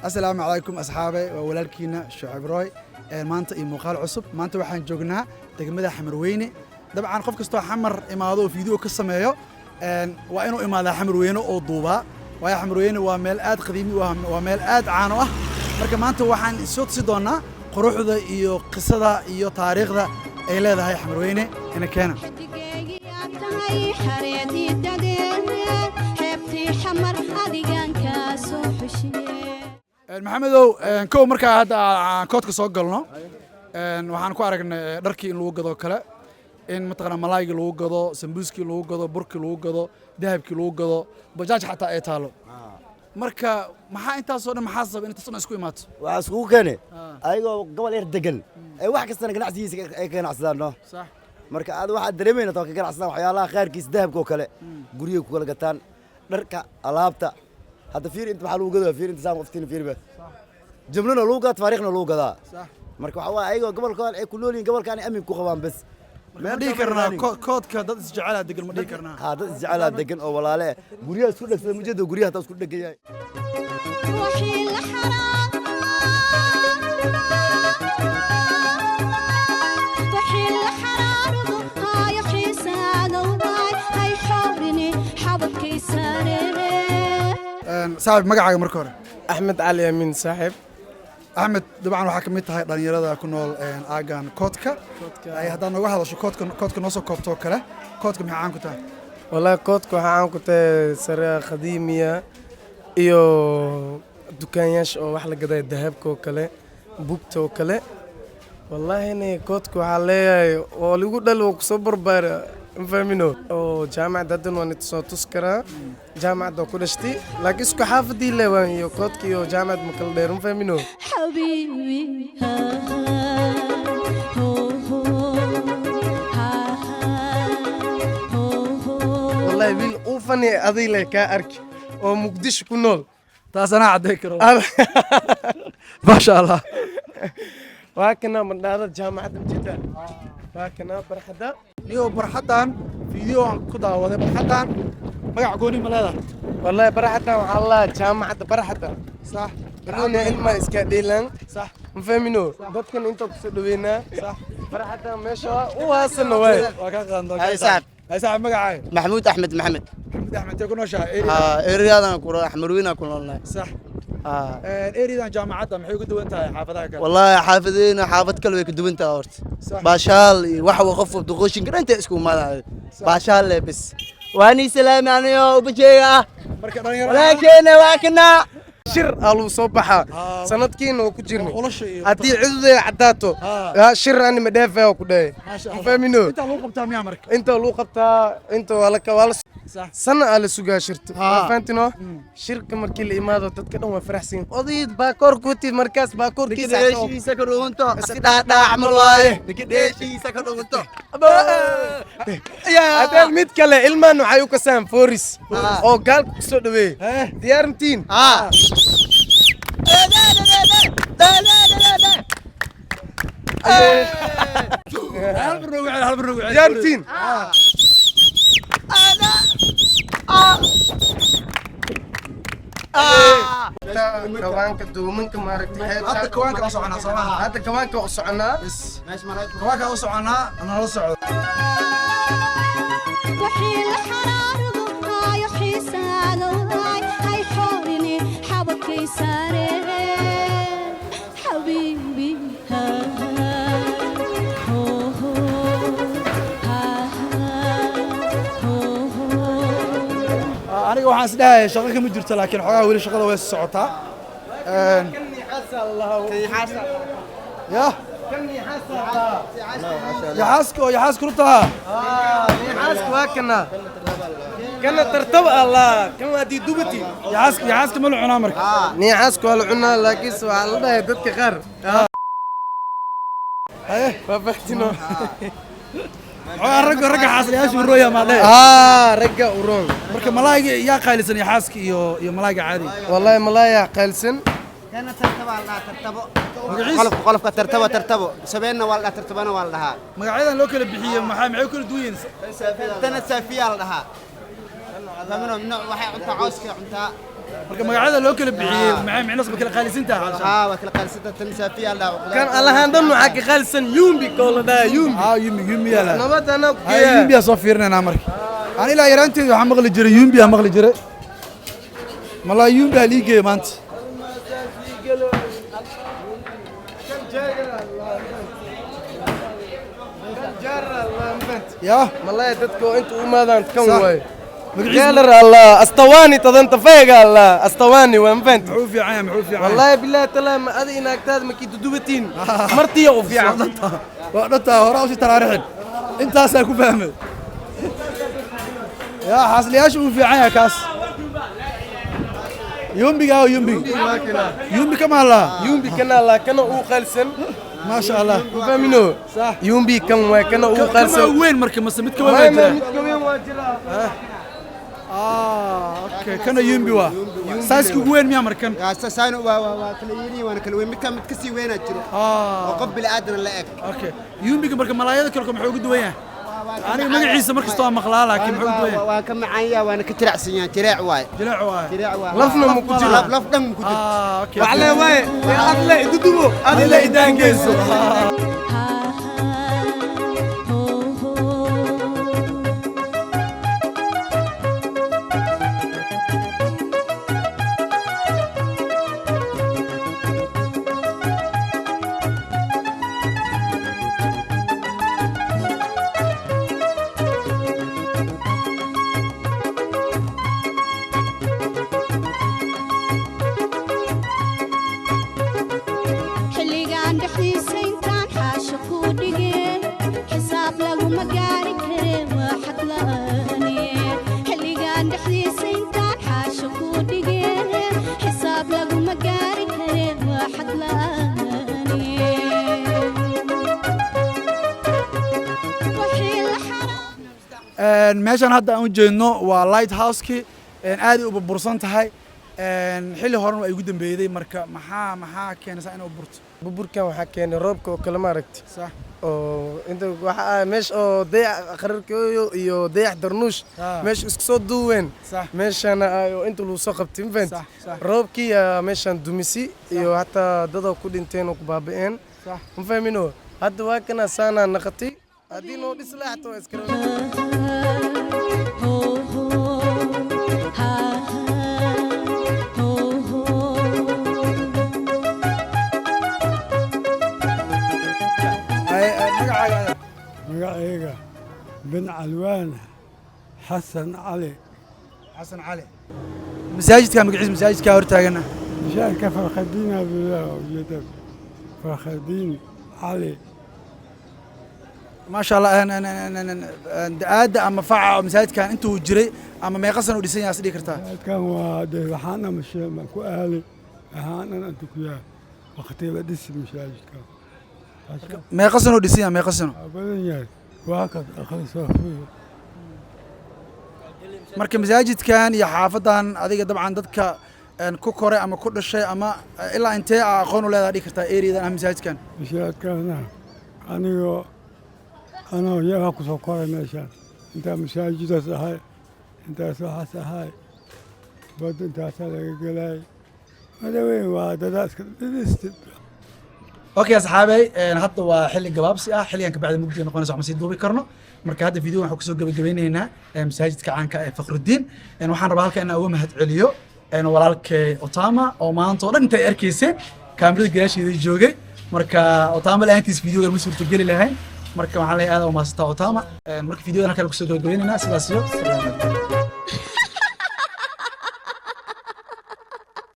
السلام عليكم أصحابي وولالكينا شعيب روي maanta iyo muuqaal cusub maanta waxaan joognaa degmada Xamarweyne dabcan qof kastoo xamar imaado video ka sameeyo waa inuu imaadaa Xamarweyne oo duuba waayo Xamarweyne waa meel aad qadiimi waa meel aad caan ah marka maanta waxaan soo tusi doonaa quruxda iyo qisada iyo taariikhda ay leedahay Xamarweyne ina keena maxamedow kow markaa hadda koodka soo galno waxaan ku aragnay dharkii in lagu gado kale in mataqaana malaayga lagu gado sambuuskii lagu gado burkii lagu gado dahabkii lagu gado bajaaj xataa ay taalo marka maxaa intaasoo dhan maxaa sabab in intaasoo dhan isku imaato waxaa iskugu keene ayagoo gobol yar degan ay wax kastana ganacsigiisa ay ka ganacsadaan no sax marka aad waxaad dareemayna taa ka ganacsadaan waxyaalaha qaarkiis dahabka oo kale guriga ku kala gataan dharka alaabta هذا فير أنت محل وجوده فير أنت سام وفتين فير به جملنا لوجا تفاريخنا لوجا ذا صح مركب حوا أيوة قبل كان كلوني قبل كان أمي كوخوان بس ما ديكرنا كود كذا استجعلها دقن ما ديكرنا هذا استجعلها دقن أو ولا لا قريها سكول لك مجد وقريها تسكول لك جاي صاحب مقعد مركورة أحمد علي أمين صاحب أحمد طبعاً وحكمت هاي دانيرة كنول آجان كودكا أي هذا نوع هذا شو كودكا نص كوبتو كله كودكا محي عن كتاه والله كودكا عن كتاه سريع خديمية إيو دكانيش أو واحد قضايا الذهب كله بوبتو كله والله هني كودكا عليه واللي يقول له صبر بار فهمينو أو جامعة دادن ونتصوتوس كرا جامعة دو كودشتي لكن سكو حافظي لي وان يو كودكي يو جامعة مكالديرون فهمينو حبيبي والله بيل أوفني أذي لي كأرك أو مقدش كنول تاسنا عديكرو ما شاء الله وهكنا من هذا جامعة جدا وهكنا برحدا نيو برحدان فيديو كدا وده برحدان ما يعقوني ملاذا والله برحدا والله جامعة برحدا صح بروني إلما إسكاديلان صح مفهمينو دكان أنتو كسدوينا صح برحدا ماشوا وواصلنا واي هاي صاحب هاي صاحب مقعد محمود أحمد محمد أحمد تكون وشا إيريادا كورا حمروينا كلنا صح إيريادا جامعة محيو قدو أنت حافظك والله حافظين حافظ كل ويك دو أنت أورت باشال واحد وخف بدخوشين كنا أنت اسكو ما باشال بس واني سلام يعني وبجيا ولكن شر ألو صباحا سندكين وكجرني هدي عذر عداتو شر أنا مدافع وكده فاهمينو أنت لو قبتها ميا مرك أنت لو قبتها أنت ولا كوالس صح سنة على سوق شرت فهمتنو شركة مركل إمادة تتكلم وفرحسين قضيت باكور كوتي مركز باكور كيس دكديشي سكرو أنتو اسكتا تعمل واي دكديشي سكرو أنتو يا هذا الميت كله إلما نوعيو كسام فوريس أو قال كسودوي ديارنتين ديارنتين كوانك دومنك ماركتي هذا كوانك أصعنا صراحة هذا كوانك أصعنا بس ماشي مالك كوانك أصعنا أنا أصعد وحيل حرارضو هاي حيسانو هاي حورني حبكي ساري حبيبي أنا waxaan isdhahay shaqo kama jirto laakiin xogaa wali shaqada way socotaa كني حاسة الله كني حاسة يا كني حاسة يا حاسكو ربطها يا حاسك واكنا كنا ترتب الله كما دي دوبتي yaxaaska ma la cunaa marka نيعاسك ولا عنا لكن سؤال الله يدك خير فبحتنا ragga xaasliyaasha urooya ma dheh رجع ورون marka malaayga yaa qaalisan yaxaaska iyo malaayga caadiga والله ملايا قلسن كان ترتبه الله ترتبه قلف ترتبه سبينا والله ترتبنا والله magacyadan loo kala bixiyo maxay kala duwan تنا سافيا الله فمنو من waxay cunta cawska cunta marka magacyada loo kala bixiyay maxay micnaheedu kala qaalisantahay وكل قلسة تنا سافيا الله كان الله هندم معك قلسن يومبي كل ده يومبي yumbi yala نبات أنا yumbi soo fiirnayna marka aan ilaa yaraanteedu waxaan maqli jiray yumbi aan maqli jiray malaa yumbi liigay maanta يا والله تدكو أنت وما ذا تكون صح. واي مقعيز قال الله استواني تظنت فيك الله استواني وانفنت معوف يا عيال معوف يا عيال والله بالله تلا ما أدري إنك تاد مكي دوبتين مرتي وفي عم وقتها هراء وشي ترارحن انت هسه اكو فاهم يا حاصل يا شو في عيال كاس يومبي قاو يومبي يومبي كمان لا يوم بكنا الله كنا أو خلسن ما شاء الله فاهمينه صح يوم بي كم كنا أو كمان خلسن وين مركب مس متكوين ما واجرة متكوين واجرة اوكي كان يومبي وا سايسكو وين ميا مركن يا ساينو وكليني وانا كل وين مكان متكسي وين اجرو وقبل ادنى لاك اوكي يومبي مركب ملايين كلكم حوق دويان انا مغعيسه مركز تو مقلا لكن حوق دويان وكم معايا وانا كترع سنيان ترع واي جلع واي ترع واي لفنا مكجرة لف دم مكجرة اوكي وعلى واي يا أدلى دودو أدلى إدان جيسو xilligan dhexdiisa intaan xaasho ku dhigeen xisaab laguma gaari kare waa xad la'aane xilligan dhexdiisa intaan xaasho ku dhigeen xisaab laguma gaari kare waa xad la'aane wixii la xaraam meeshan hadda aan u jeedno waa lighthouse-ki aad ay u burbursan tahay xilli horena ay ugu dambeeyday marka maxaa keenaysaa inay u burto burburkan waxaa keenay roobka oo kale ma aragti صح oo inta waxa meesha oo dayax qararkooyo iyo dayax darnuush meesha isku soo duween صح meeshana oo inta lagu soo qabtay invent صح صح roobkii meeshan dumisi iyo hataa dada ku dhinteen oo ku baaba'een صح ma fahmino hadda waa kana saana naqatay haddii noo dhis lahato iskara magacaaga magacayga bin calwaan xasan cali xasan cali masaajidka magaciisa masaajidka hortaagana mishaarka farkhadiin abdullah ujeeda farkhadiin cali ما شاء الله aada ama faca masaajidkan intuu jiray ama meeqa sano u dhisan yahay sidii kartaa kan waa de waxaana ma ku aali waxaanan inta ku yahay waqtiga dhisi mashaajidka meeqa sano u dhisan yahay meeqa sano badan yahay waa ka akhri soofiyo marka masaajidkan iyo xaafadan adiga dabcan dadka ku koray ama ku dhashay ama ilaa intee aqoon u leedahay dhigi kartaa areadan ah masaajidkan mashaajidkana anigoo anoo yaga ku soo koray meeshaan intaa masaajidaas ahay intaas waxaas ahay bad intaasaa laga gelay madaweyn waa dadaaska dhidhisti اوكي اصحابي hadda waa xilli gabaabsi ah xilligan ka bacda mugdi noqonaysa waxaan sii duubi karno marka hadda video waxaan kusoo gabagabeynaynaa masaajidka caanka ee Fakhruddin waxaan rabaa halka inaan uga mahad celiyo walaalkay Otama oo maanta oo dhan intay arkaysay kaamirada gadaasheeda joogay marka Otama la'aantiis videoga ma suurto gali lahayn marka waxaan leeyahay aad u maasanta Otama marka videodan halka kusoo gabagabeynayna sidaas iyo